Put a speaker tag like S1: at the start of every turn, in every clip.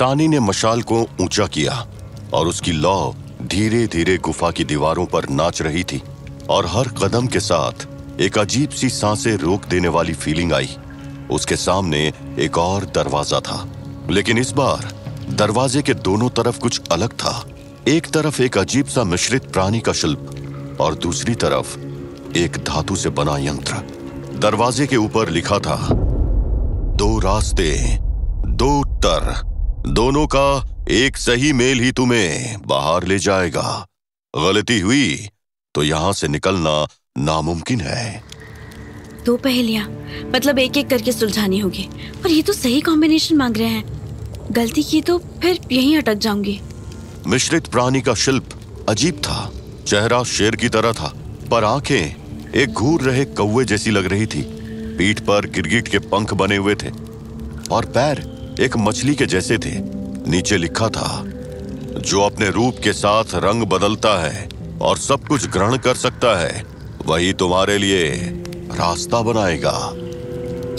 S1: तानी ने मशाल को ऊंचा किया और उसकी लौ धीरे धीरे गुफा की दीवारों पर नाच रही थी और हर कदम के साथ एक अजीब सी सांसें रोक देने वाली फीलिंग आई। उसके सामने एक और दरवाजा था, लेकिन इस बार दरवाजे के दोनों तरफ कुछ अलग था। एक तरफ एक अजीब सा मिश्रित प्राणी का शिल्प और दूसरी तरफ एक धातु से बना यंत्र। दरवाजे के ऊपर लिखा था, 2 रास्ते, 2 उत्तर, दोनों का एक सही मेल ही तुम्हें बाहर ले जाएगा। गलती हुई तो यहां से निकलना नामुमकिन है।
S2: 2 पहेलियां, मतलब एक एक करके सुलझानी होगी। पर ये तो सही कॉम्बिनेशन मांग रहे हैं। गलती की तो फिर यहीं अटक जाऊंगी।
S1: मिश्रित प्राणी का शिल्प अजीब था। चेहरा शेर की तरह था, पर आंखें एक घूर रहे कौवे जैसी लग रही थी। पीठ पर गिरगिट के पंख बने हुए थे और पैर एक मछली के जैसे थे। नीचे लिखा था, जो अपने रूप के साथ रंग बदलता है और सब कुछ ग्रहण कर सकता है, वही तुम्हारे लिए रास्ता बनाएगा।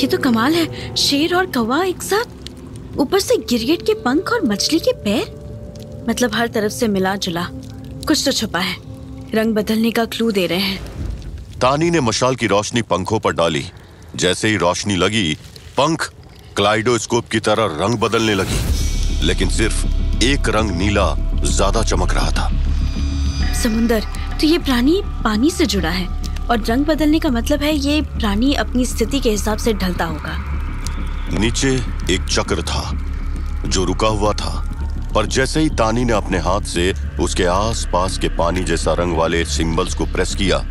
S2: ये तो कमाल है, शेर और कौवा एक साथ, ऊपर से गिरगिट के पंख और मछली के पैर। मतलब हर तरफ से मिला जुला कुछ तो छुपा है। रंग बदलने का क्लू दे रहे हैं।
S1: तानी ने मशाल की रोशनी पंखों पर डाली। जैसे ही रोशनी लगी, पंख क्लाइडोस्कोप की तरह रंग बदलने लगी, लेकिन सिर्फ एक रंग नीला ज्यादा चमक रहा था।
S2: समुंदर, तो ये प्राणी पानी से जुड़ा है और रंग बदलने का मतलब है ये प्राणी अपनी स्थिति के हिसाब से ढलता होगा।
S1: नीचे एक चक्र था जो रुका हुआ था, पर जैसे ही तानी ने अपने हाथ से उसके आसपास के पानी जैसा रंग वाले सिंबल्स को प्रेस किया,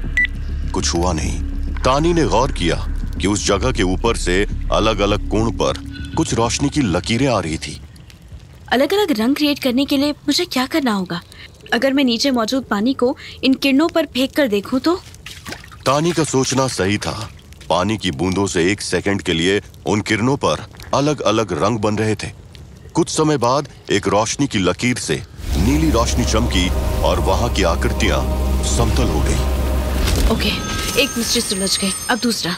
S1: कुछ हुआ नहीं। तानी ने गौर किया कि उस जगह के ऊपर से अलग अलग कोण पर कुछ रोशनी की लकीरें आ रही थी।
S2: अलग अलग रंग क्रिएट करने के लिए मुझे क्या करना होगा? अगर मैं नीचे मौजूद पानी को इन किरणों पर फेंक कर देखूं तो?
S1: तानी का सोचना सही था। पानी की बूंदों से 1 सेकंड के लिए उन किरणों पर अलग अलग रंग बन रहे थे। कुछ समय बाद एक रोशनी की लकीर से नीली रोशनी चमकी और वहां की आकृतियां समतल हो गई।
S2: ओके, एक मिस्ट्री सुलझ गई। अब दूसरा।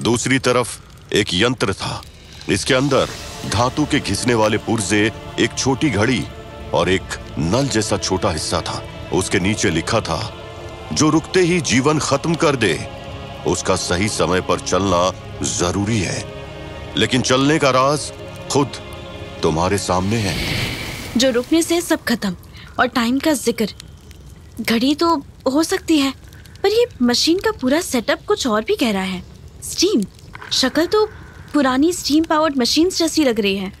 S1: दूसरी तरफ एक यंत्र था। इसके अंदर धातु के घिसने वाले पुर्जे, एक छोटी घड़ी और एक नल जैसा छोटा हिस्सा था। उसके नीचे लिखा था, जो रुकते ही जीवन खत्म कर दे, उसका सही समय पर चलना जरूरी है, लेकिन चलने का राज खुद तुम्हारे सामने है।
S2: जो रुकने से सब खत्म और टाइम का जिक्र। घड़ी तो हो सकती है, पर ये मशीन का पूरा सेटअप कुछ और भी कह रहा है। स्टीम, शक्ल तो पुरानी स्टीम पावर्ड मशीन्स जैसी लग रही है।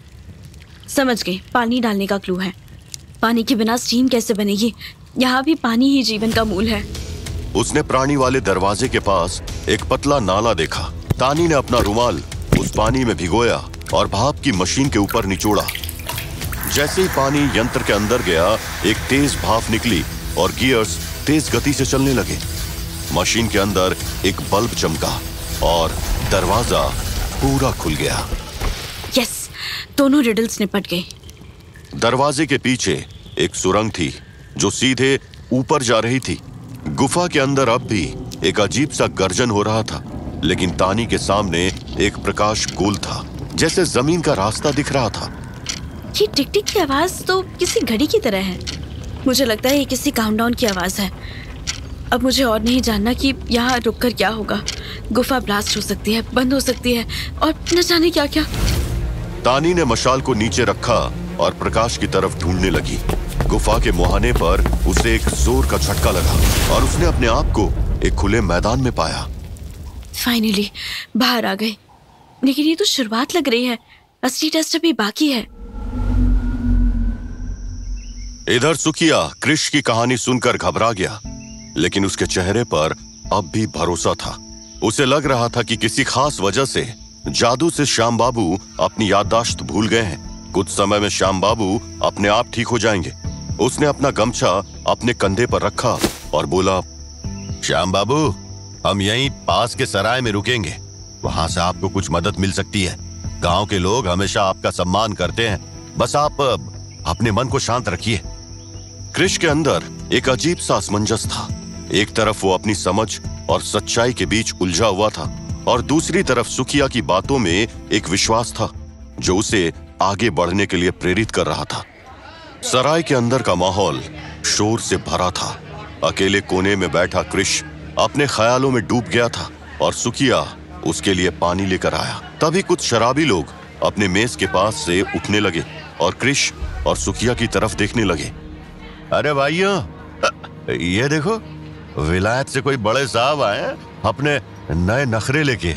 S2: समझ गई, पानी डालने का क्लू है। पानी के बिना स्टीम कैसे बनेगी? यहाँ भी पानी ही जीवन का मूल है।
S1: उसने प्राणी वाले दरवाजे के पास एक पतला नाला देखा। तानी ने अपना रुमाल उस पानी में भिगोया और भाप की मशीन के ऊपर निचोड़ा। जैसे ही पानी यंत्र के अंदर गया, एक तेज भाप निकली और गियर्स तेज गति से चलने लगे। मशीन के अंदर एक बल्ब चमका और दरवाजा पूरा खुल गया।
S2: यस, दोनों रिडल्स निपट गए।
S1: दरवाजे के पीछे एक सुरंग थी जो सीधे ऊपर जा रही थी। गुफा के अंदर अब भी एक अजीब सा गर्जन हो रहा था, लेकिन तानी के सामने एक प्रकाश गोल था, जैसे जमीन का रास्ता दिख रहा था।
S2: ये टिक टिक की आवाज तो किसी घड़ी की तरह है। मुझे लगता है ये किसी काउंटडाउन की आवाज है। अब मुझे और नहीं जानना कि यहाँ रुककर क्या होगा। गुफा ब्लास्ट हो सकती है, बंद हो सकती है और न जाने क्या क्या।
S1: तानी ने मशाल को नीचे रखा और प्रकाश की तरफ ढूंढने लगी। गुफा के मुहाने पर उसे एक जोर का झटका लगा और उसने अपने आप को एक खुले मैदान में पाया।
S2: फाइनली बाहर आ गए, लेकिन ये तो शुरुआत लग रही है। असली टेस्ट अभी बाकी है।
S1: इधर सुखिया कृष की कहानी सुनकर घबरा गया, लेकिन उसके चेहरे पर अब भी भरोसा था। उसे लग रहा था कि किसी खास वजह से जादू से श्याम बाबू अपनी याददाश्त भूल गए हैं। कुछ समय में श्याम बाबू अपने आप ठीक हो जाएंगे। उसने अपना गमछा अपने कंधे पर रखा और बोला, श्याम बाबू, हम यहीं पास के सराय में रुकेंगे। वहां से आपको कुछ मदद मिल सकती है। गांव के लोग हमेशा आपका सम्मान करते हैं। बस आप अपने मन को शांत रखिए। कृष के अंदर एक अजीब सा असमंजस था। एक तरफ वो अपनी समझ और सच्चाई के बीच उलझा हुआ था और दूसरी तरफ सुखिया की बातों में एक विश्वास था। जो उसे आगे बढ़ने के लिए प्रेरित कर रहा था। सराय के अंदर का माहौल शोर से भरा था। अकेले कोने में बैठा कृष अपने ख्यालों में डूब गया था और सुखिया उसके लिए पानी लेकर आया। तभी कुछ शराबी लोग अपने मेज के पास से उठने लगे और कृष और सुखिया की तरफ देखने लगे। अरे भाइयों, ये देखो, विलायत से कोई बड़े साहब आए हैं अपने नए नखरे लेके।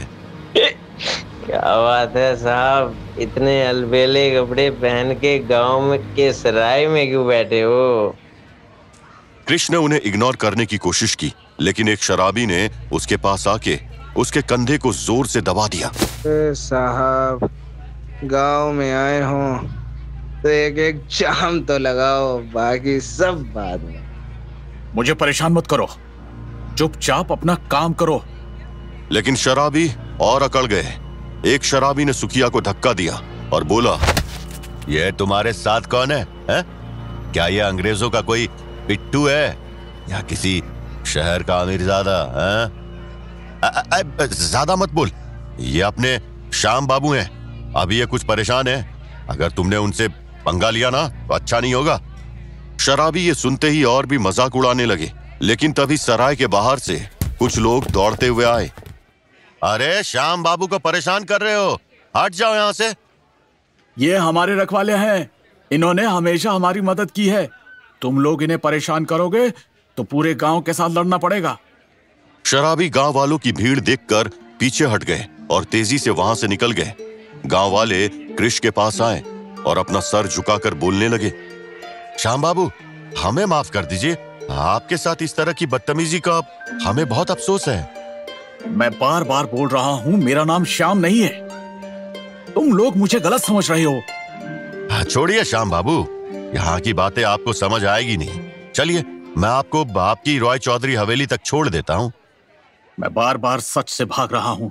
S3: क्या बात है साहब, इतने अलबेले कपड़े पहन के गांव में के सराय में क्यों बैठे हो?
S1: कृष्ण ने उन्हें इग्नोर करने की कोशिश की, लेकिन एक शराबी ने उसके पास आके उसके कंधे को जोर से दबा दिया।
S4: साहब, गांव में आए हो तो एक एक चाम तो लगाओ, बाकी सब बाद में।
S5: मुझे परेशान मत करो, चुपचाप अपना काम करो।
S1: लेकिन शराबी और अकड़ गए। एक शराबी ने सुखिया को धक्का दिया और बोला, ये तुम्हारे साथ कौन है? क्या ये अंग्रेजों का कोई पिट्टू है या किसी शहर का अमीरजादा? ज्यादा मत बोल, ये अपने श्याम बाबू हैं। अभी ये कुछ परेशान है, अगर तुमने उनसे पंगा लिया ना तो अच्छा नहीं होगा। शराबी ये सुनते ही और भी मजाक उड़ाने लगे, लेकिन तभी सराय के बाहर से कुछ लोग दौड़ते हुए आए। अरे श्याम बाबू को परेशान कर रहे हो, हट जाओ यहाँ से।
S5: ये हमारे रखवाले हैं, इन्होंने हमेशा हमारी मदद की है। तुम लोग इन्हें परेशान करोगे तो पूरे गांव के साथ लड़ना पड़ेगा।
S1: शराबी गांव वालों की भीड़ देखकर पीछे हट गए और तेजी से वहां से निकल गए। गांव वाले कृष के पास आए और अपना सर झुकाकर बोलने लगे, श्याम बाबू, हमें माफ कर दीजिए, आपके साथ इस तरह की बदतमीजी का हमें बहुत अफसोस है।
S5: मैं बार बार बोल रहा हूँ, मेरा नाम श्याम नहीं है। तुम लोग मुझे गलत समझ रहे हो।
S1: छोड़िए श्याम बाबू, यहाँ की बातें आपको समझ आएगी नहीं। चलिए, मैं आपको आपकी रॉय चौधरी हवेली तक छोड़ देता हूँ।
S5: मैं बार बार सच से भाग रहा हूँ,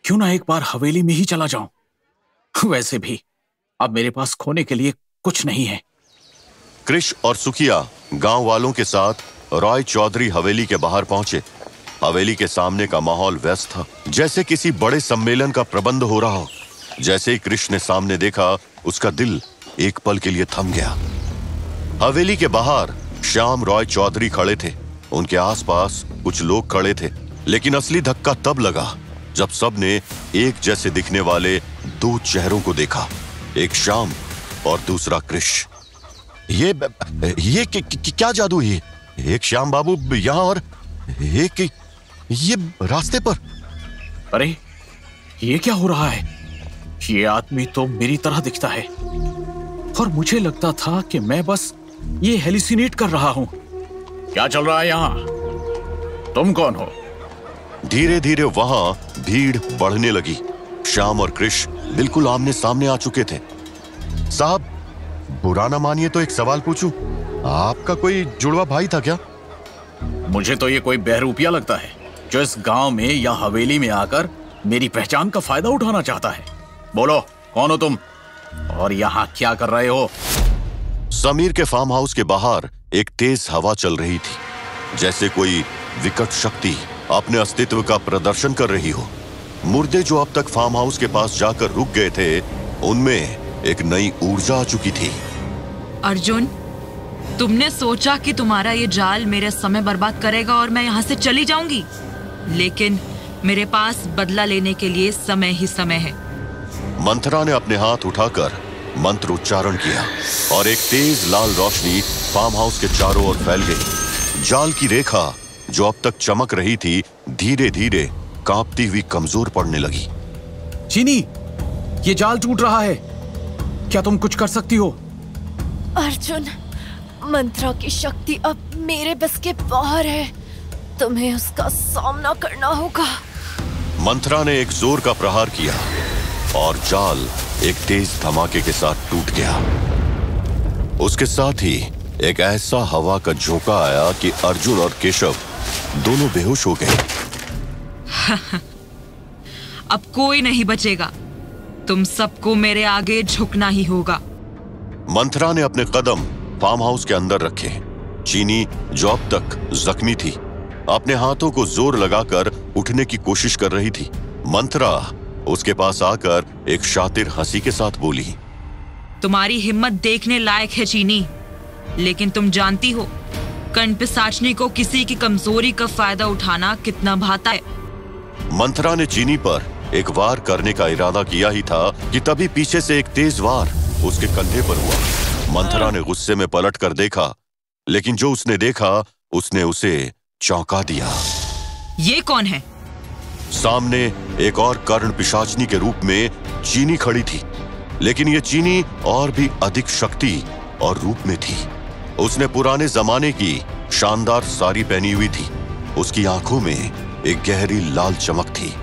S5: क्यों ना एक बार हवेली में ही चला जाऊं। वैसे भी अब मेरे पास खोने के लिए कुछ नहीं है।
S1: कृष और सुखिया गांव वालों के साथ रॉय चौधरी हवेली के बाहर पहुंचे। हवेली के सामने का माहौल व्यस्त था, जैसे किसी बड़े सम्मेलन का प्रबंध हो रहा हो। जैसे ही कृष ने सामने देखा, उसका दिल एक पल के लिए थम गया। हवेली के बाहर श्याम रॉय चौधरी खड़े थे। उनके आसपास कुछ लोग खड़े थे, लेकिन असली धक्का तब लगा जब सबने एक जैसे दिखने वाले दो चेहरों को देखा, एक श्याम और दूसरा कृष। ये क्या जादू है? एक श्याम बाबू यहाँ और एक ये रास्ते पर।
S5: अरे ये क्या हो रहा है? ये आदमी तो मेरी तरह दिखता है और मुझे लगता था कि मैं बस ये हेलिसिनेट कर रहा हूं। क्या चल रहा है यहाँ? तुम कौन हो?
S1: धीरे धीरे वहां भीड़ बढ़ने लगी। श्याम और कृष बिल्कुल आमने सामने आ चुके थे। साहब, बुरा ना मानिए तो एक सवाल पूछूं, आपका कोई जुड़वा भाई था क्या?
S5: मुझे तो ये कोई बहरूपिया लगता है जो इस गांव में या हवेली में आकर मेरी पहचान का फायदा उठाना चाहता है। बोलो, कौन हो तुम और यहाँ क्या कर रहे हो?
S1: समीर के फार्म हाउस के बाहर एक तेज हवा चल रही थी, जैसे कोई विकट शक्ति अपने अस्तित्व का प्रदर्शन कर रही हो। मुर्दे जो अब तक फार्म हाउस के पास जाकर रुक गए थे, उनमें एक नई ऊर्जा आ चुकी थी।
S6: अर्जुन, तुमने सोचा कि तुम्हारा ये जाल मेरे समय बर्बाद करेगा और मैं यहाँ से चली जाऊंगी, लेकिन मेरे पास बदला लेने के लिए समय ही समय है।
S1: मंथरा ने अपने हाथ उठाकर मंत्र उच्चारण किया और एक तेज लाल रोशनी फार्म हाउस के चारों ओर फैल गई। जाल की रेखा जो अब तक चमक रही थी, धीरे धीरे कांपती हुई कमजोर पड़ने लगी।
S5: चीनी, ये जाल टूट रहा है, क्या तुम कुछ कर सकती हो?
S7: अर्जुन, मंत्रा की शक्ति अब मेरे बस के बाहर है, तुम्हें उसका सामना करना होगा।
S1: मंथरा ने एक जोर का प्रहार किया और जाल एक तेज धमाके के साथ टूट गया। उसके साथ ही एक ऐसा हवा का झोंका आया कि अर्जुन और केशव दोनों बेहोश हो गए।
S6: अब कोई नहीं बचेगा, तुम सबको मेरे आगे झुकना ही होगा।
S1: मंथरा ने अपने कदम फार्म हाउस के अंदर रखे। चीनी, जो अब तक जख्मी थी, अपने हाथों को जोर लगाकर उठने की कोशिश कर रही थी। मंथरा उसके पास आकर एक शातिर हंसी के साथ बोली,
S6: तुम्हारी हिम्मत देखने लायक है चीनी, लेकिन तुम जानती हो कर्ण पिशाचनी को किसी की कमजोरी का फायदा उठाना कितना भाता है।
S1: मंथरा ने चीनी पर एक वार करने का इरादा किया ही था कि तभी पीछे से एक तेज वार उसके कंधे पर हुआ। मंथरा ने गुस्से में पलट कर देखा, लेकिन जो उसने देखा उसने उसे चौंका दिया।
S6: ये कौन है?
S1: सामने एक और कर्ण पिशाचनी के रूप में चीनी खड़ी थी, लेकिन ये चीनी और भी अधिक शक्ति और रूप में थी। उसने पुराने जमाने की शानदार साड़ी पहनी हुई थी। उसकी आंखों में एक गहरी लाल चमक थी।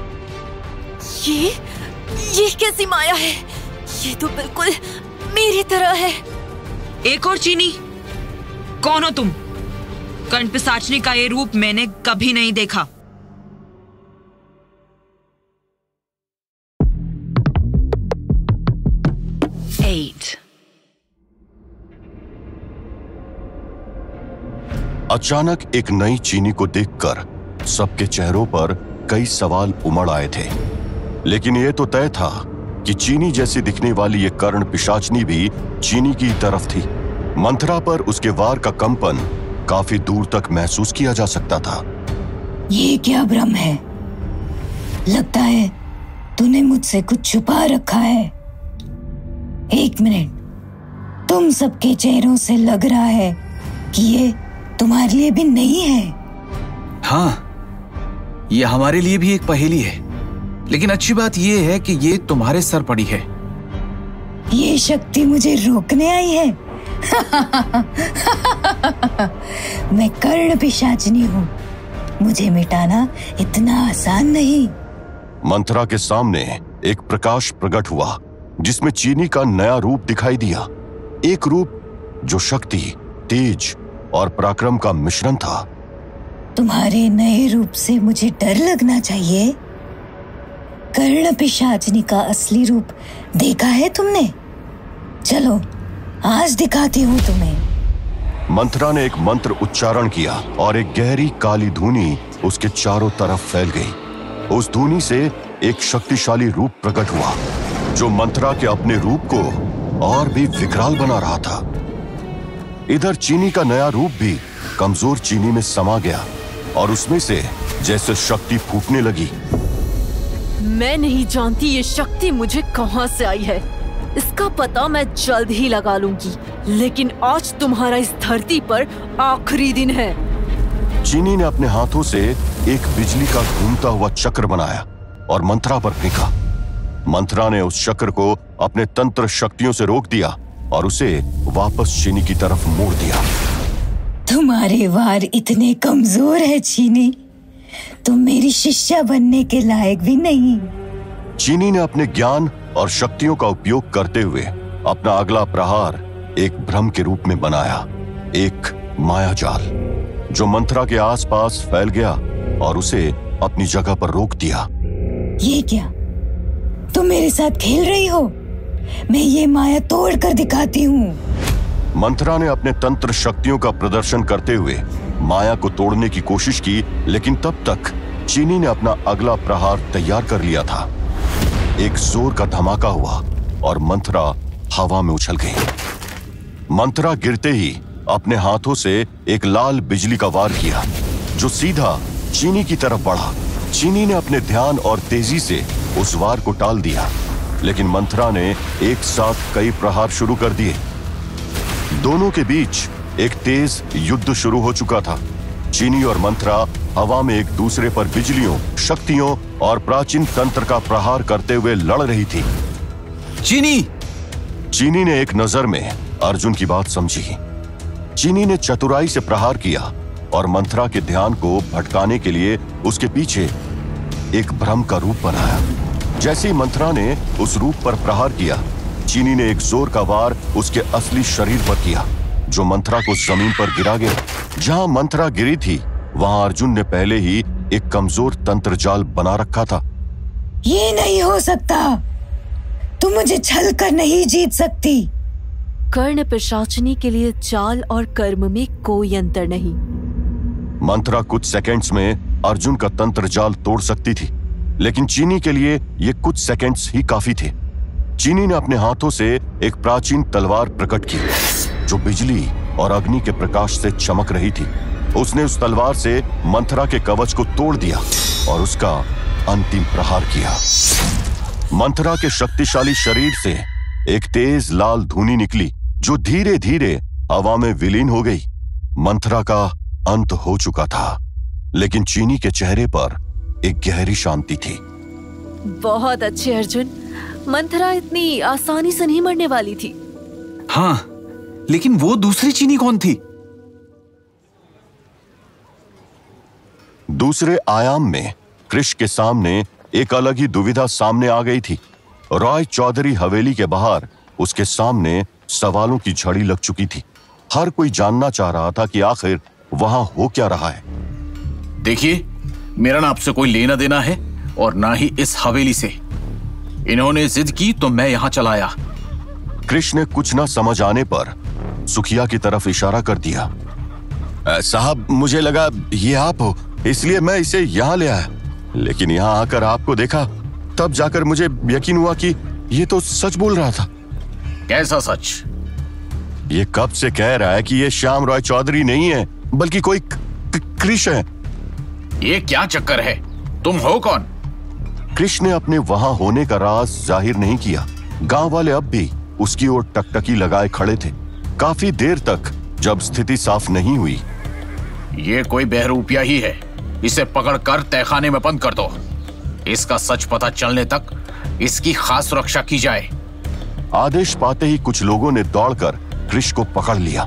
S7: ये कैसी माया है? ये तो बिल्कुल मेरी तरह है।
S6: एक और चीनी, कौन हो तुम? कर्ण पिशाचनी का ये रूप मैंने कभी नहीं देखा।
S1: अचानक एक नई चीनी को देखकर सबके चेहरों पर कई सवाल उमड़ आए थे, लेकिन यह तो तय था कि चीनी जैसी दिखने वाली ये कर्ण पिशाचनी भी चीनी की तरफ थी। मंथरा पर उसके वार का कंपन काफी दूर तक महसूस किया जा सकता था।
S8: ये क्या भ्रम है? लगता है तूने मुझसे कुछ छुपा रखा है। एक मिनट, तुम सबके चेहरों से लग रहा है कि ये तुम्हारे लिए भी नहीं है।
S9: हाँ, ये हमारे लिए भी एक पहेली है, लेकिन अच्छी बात ये है कि ये तुम्हारे सर पड़ी है।
S8: ये शक्ति मुझे रोकने आई है। मैं कर्ण पिशाचनी हूँ, मुझे मिटाना इतना आसान नहीं।
S1: मंथरा के सामने एक प्रकाश प्रकट हुआ जिसमें चीनी का नया रूप दिखाई दिया। एक रूप जो शक्ति, तेज और पराक्रम का मिश्रण था।
S8: तुम्हारे नए रूप से मुझे डर लगना चाहिए। कर्ण पिशाचनी का असली रूप देखा है तुमने? चलो आज दिखाती हूँ तुम्हें।
S1: मंथरा ने एक मंत्र उच्चारण किया और एक गहरी काली धूनी उसके चारों तरफ फैल गई। उस धूनी से एक शक्तिशाली रूप प्रकट हुआ जो मंथरा के अपने रूप को और भी विकराल बना रहा था। इधर चीनी का नया रूप भी कमजोर चीनी में समा गया और उसमें से जैसे शक्ति फूटने लगी।
S7: मैं नहीं जानती ये शक्ति मुझे कहां से आई है। इसका पता मैं जल्द ही लगा लूंगी, लेकिन आज तुम्हारा इस धरती पर आखिरी दिन है।
S1: चीनी ने अपने हाथों से एक बिजली का घूमता हुआ चक्र बनाया और मंथरा पर फेंका। मंथरा ने उस चक्र को अपने तंत्र शक्तियों से रोक दिया और उसे वापस चीनी की तरफ मोड़ दिया।
S8: तुम्हारे वार इतने कमजोर है चीनी, तुम मेरी शिष्या बनने के लायक भी नहीं।
S1: चीनी ने अपने ज्ञान और शक्तियों का उपयोग करते हुए अपना अगला प्रहार एक भ्रम के रूप में बनाया, एक मायाजाल जो मंथरा के आसपास फैल गया और उसे अपनी जगह पर रोक दिया।
S8: ये क्या? तुम मेरे साथ खेल रही हो? मैं ये माया तोड़ कर दिखाती हूँ।
S1: मंथरा ने अपने तंत्र शक्तियों का प्रदर्शन करते हुए माया को तोड़ने की कोशिश की, लेकिन तब तक चीनी ने अपना अगला प्रहार तैयार कर लिया था। एक जोर का धमाका हुआ और मंथरा हवा में उछल गई। मंथरा गिरते ही अपने हाथों से एक लाल बिजली का वार किया जो सीधा चीनी की तरफ बढ़ा। चीनी ने अपने ध्यान और तेजी से उस वार को टाल दिया, लेकिन मंथरा ने एक साथ कई प्रहार शुरू कर दिए। दोनों के बीच एक तेज युद्ध शुरू हो चुका था। चीनी और मंथरा हवा में एक दूसरे पर बिजलियों, शक्तियों और प्राचीन तंत्र का प्रहार करते हुए लड़ रही थी। चीनी ने एक नजर में अर्जुन की बात समझी। चीनी ने चतुराई से प्रहार किया और मंथरा के ध्यान को भटकाने के लिए उसके पीछे एक भ्रम का रूप बनाया। जैसे ही मंथरा ने उस रूप पर प्रहार किया, चीनी ने एक जोर का वार उसके असली शरीर पर किया जो मंथरा को जमीन पर गिरा गया। जहां मंथरा गिरी थी वहां अर्जुन ने पहले ही एक कमजोर तंत्र जाल बना रखा था।
S8: ये नहीं हो सकता, तुम मुझे छल कर नहीं जीत सकती।
S7: कर्ण पिशाचनी के लिए चाल और कर्म में कोई अंतर नहीं।
S1: मंथरा कुछ सेकंड्स में अर्जुन का तंत्र जाल तोड़ सकती थी, लेकिन चीनी के लिए ये कुछ सेकंड्स ही काफी थे। चीनी ने अपने हाथों से एक प्राचीन तलवार प्रकट की जो बिजली और अग्नि के प्रकाश से चमक रही थी। उसने उस तलवार से मंथरा के कवच को तोड़ दिया और उसका अंतिम प्रहार किया। मंथरा के शक्तिशाली शरीर से एक तेज लाल धूनी निकली जो धीरे धीरे हवा में विलीन हो गई। मंथरा का अंत हो चुका था, लेकिन चीनी के चेहरे पर एक गहरी शांति थी।
S7: बहुत अच्छे अर्जुन, मंथरा इतनी आसानी से नहीं मरने वाली थी।
S9: हाँ, लेकिन वो दूसरी चीनी कौन थी?
S1: दूसरे आयाम में कृष के सामने एक अलग ही दुविधा सामने आ गई थी। रॉय चौधरी हवेली के बाहर उसके सामने सवालों की झड़ी लग चुकी थी। हर कोई जानना चाह रहा था कि आखिर वहां हो क्या रहा है।
S5: देखिए, मेरा ना आपसे कोई लेना देना है और ना ही इस हवेली से। इन्होंने जिद की तो मैं यहां चला आया।
S1: कृष्ण ने कुछ न समझ आने पर सुखिया की तरफ इशारा कर दिया। साहब, मुझे लगा ये आप हो, इसलिए मैं इसे यहाँ ले आया। लेकिन यहाँ आकर आपको देखा, तब जाकर मुझे यकीन हुआ कि ये तो सच बोल रहा था।
S5: कैसा सच?
S1: ये कब से कह रहा है कि ये श्याम रॉय चौधरी नहीं है, बल्कि कोई कृष है।
S5: ये क्या चक्कर है? तुम हो कौन?
S1: कृष्ण ने अपने वहां होने का राज जाहिर नहीं किया। गांव वाले अब भी उसकी ओर टकटकी लगाए खड़े थे। काफी देर तक जब स्थिति साफ नहीं हुई।
S5: ये कोई बहरूपिया ही है, इसे पकड़कर तहखाने में बंद कर दो। इसका सच पता चलने तक इसकी खास सुरक्षा की जाए।
S1: आदेश पाते ही कुछ लोगों ने दौड़कर कृष को पकड़ लिया।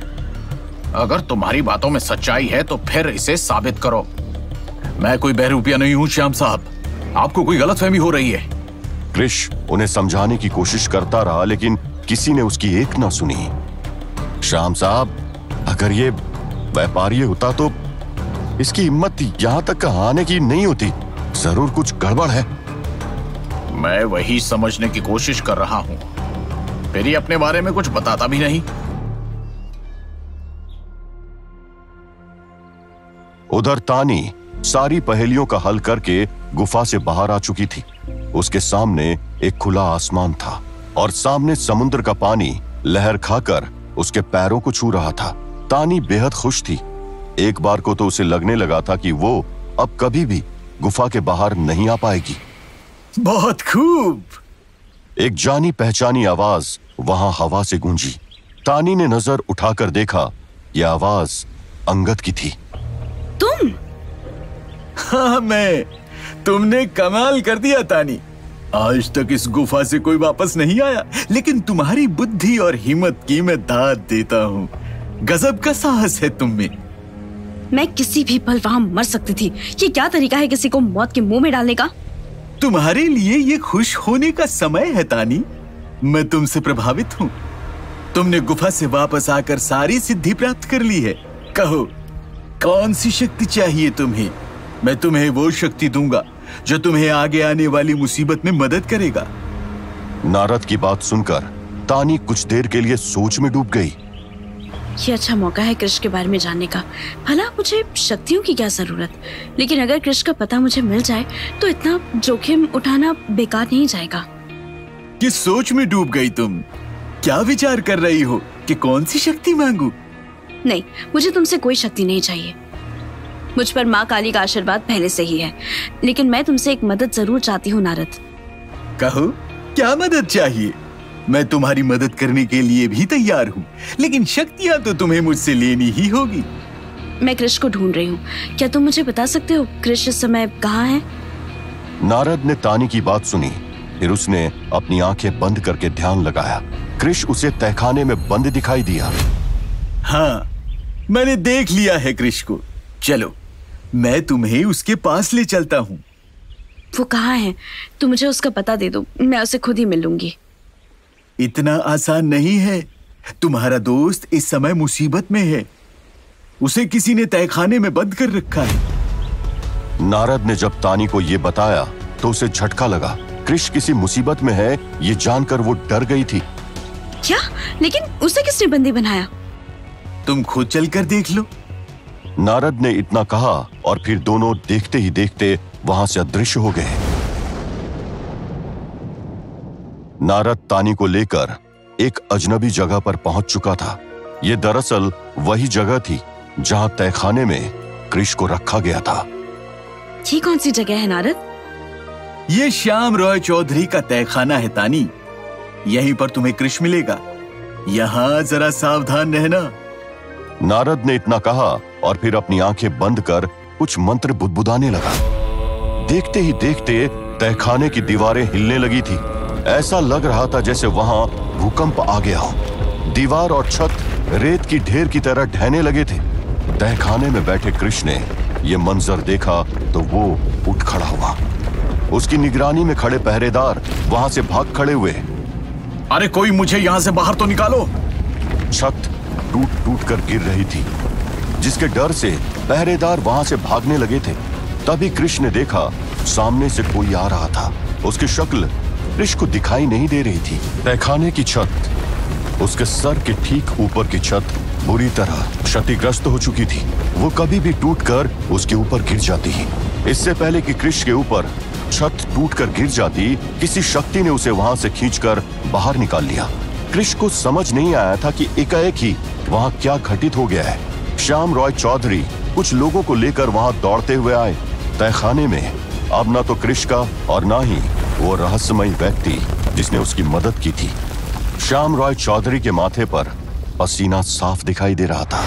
S5: अगर तुम्हारी बातों में सच्चाई है तो फिर इसे साबित करो। मैं कोई बहरूपिया नहीं हूं श्याम साहब, आपको कोई गलतफहमी हो रही है।
S1: कृष उन्हें समझाने की कोशिश करता रहा, लेकिन किसी ने उसकी एक न सुनी। श्याम साहब, अगर ये व्यापारी होता तो इसकी हिम्मत यहां तक आने की नहीं होती। जरूर कुछ गड़बड़ है।
S5: मैं वही समझने की कोशिश कर रहा हूं, फिर ये अपने बारे में कुछ बताता भी नहीं।
S1: उधर तानी सारी पहेलियों का हल करके गुफा से बाहर आ चुकी थी। उसके सामने एक खुला आसमान था और सामने समुद्र का पानी लहर खाकर उसके पैरों को छू रहा था। तानी बेहद खुश थी। एक बार को तो उसे लगने लगा था कि वो अब कभी भी गुफा के बाहर नहीं आ पाएगी।
S5: बहुत खूब।
S1: एक जानी पहचानी आवाज वहां हवा से गूंजी। तानी ने नजर उठाकर देखा, यह आवाज अंगद की थी।
S2: तुम?
S5: हाँ, मैं। तुमने कमाल कर दिया तानी। आज तक इस गुफा से कोई वापस नहीं आया, लेकिन तुम्हारी बुद्धि और हिम्मत की मैं दाद देता हूँ। गजब का साहस है तुम में।
S2: मैं किसी भी पल वहां मर सकती थी। ये क्या तरीका है किसी को मौत के मुंह में डालने का?
S5: तुम्हारे लिए ये खुश होने का समय है तानी। मैं तुमसे प्रभावित हूँ। तुमने गुफा से वापस आकर सारी सिद्धि प्राप्त कर ली है। कहो, कौन सी शक्ति चाहिए तुम्हें? मैं तुम्हें वो शक्ति दूंगा जो तुम्हें आगे आने वाली मुसीबत में मदद करेगा।
S1: नारद की बात सुनकर तानी कुछ देर के लिए सोच में डूब गई।
S2: ये अच्छा मौका है कृष्ण के बारे में जानने का। भला मुझे शक्तियों की क्या जरूरत, लेकिन अगर कृष्ण का पता मुझे मिल जाए तो इतना जोखिम उठाना बेकार नहीं जाएगा।
S5: किस सोच में डूब गई तुम? क्या विचार कर रही हो कि कौन सी शक्ति मांगू?
S2: नहीं, मुझे तुमसे कोई शक्ति नहीं चाहिए। मुझ पर माँ काली का आशीर्वाद पहले से ही है, लेकिन मैं तुमसे एक मदद जरूर चाहती हूँ नारद।
S5: कहो, क्या मदद चाहिए? मैं तुम्हारी मदद करने के लिए भी तैयार हूँ, लेकिन शक्तियाँ तो तुम्हें मुझसे लेनी ही होगी।
S2: मैं कृष्ण को ढूंढ रही हूँ। क्या तुम मुझे बता सकते हो कृष्ण इस समय कहाँ है?
S1: नारद ने तानी की बात सुनी, फिर उसने अपनी आंखें बंद करके ध्यान लगाया। कृष्ण उसे तहखाने में बंद दिखाई दिया।
S5: हाँ, मैंने देख लिया है कृष्ण को। चलो, मैं तुम्हें उसके पास ले चलता हूँ।
S2: वो कहाँ है? तुम मुझे उसका पता दे दो, मैं उसे खुद ही मिल लूंगी।
S5: इतना आसान नहीं है। तुम्हारा दोस्त इस समय मुसीबत में है। उसे किसी ने तहखाने में बंद कर रखा है।
S1: नारद ने जब तानी को ये बताया तो उसे झटका लगा। कृष्ण किसी मुसीबत में है ये जानकर वो डर गई थी।
S2: क्या? लेकिन उसे किसने बंदी बनाया?
S5: तुम खुद चलकर देख लो।
S1: नारद ने इतना कहा और फिर दोनों देखते ही देखते वहां से अदृश्य हो गए। नारद तानी को लेकर एक अजनबी जगह पर पहुंच चुका था। ये दरअसल वही जगह थी जहां तहखाने में कृष को रखा गया था।
S2: ये कौन सी जगह है नारद?
S9: ये श्याम रॉय चौधरी का तहखाना है तानी। यहीं पर तुम्हें कृष मिलेगा। यहाँ जरा सावधान रहना।
S1: नारद ने इतना कहा और फिर अपनी आंखें बंद कर कुछ मंत्र बुदबुदाने लगा। देखते ही देखते तहखाने की दीवारें हिलने लगी थी। ऐसा लग रहा था जैसे वहां भूकंप आ गया हो। दीवार और छत रेत की ढेर की तरह ढहने लगे थे। तहखाने में बैठे कृष ने यह मंजर देखा तो वो उठ खड़ा हुआ। उसकी निगरानी में खड़े पहरेदार वहां से भाग खड़े हुए।
S5: अरे कोई मुझे यहां से बाहर तो निकालो।
S1: छत टूट टूट कर गिर रही थी, जिसके डर से पहरेदार वहां से भागने लगे थे। तभी कृष ने देखा सामने से कोई आ रहा था। उसकी शक्ल कृष को दिखाई नहीं दे रही थी। तहखाने की छत, उसके सर के ठीक ऊपर की छत बुरी तरह क्षतिग्रस्त हो चुकी थी। वो कभी भी टूटकर उसके ऊपर गिर जाती। इससे पहले कि कृष के ऊपर छत टूटकर गिर जाती, किसी शक्ति ने उसे वहां से खींचकर बाहर निकाल लिया। कृष को समझ नहीं आया था कि एकाएक ही वहां क्या घटित हो गया है। श्याम रॉय चौधरी कुछ लोगों को लेकर वहां दौड़ते हुए आए। तहखाने में अब न तो कृष का और न ही वो रहस्यमय व्यक्ति जिसने उसकी मदद की थी। श्याम रॉय चौधरी के माथे पर पसीना साफ दिखाई दे रहा था।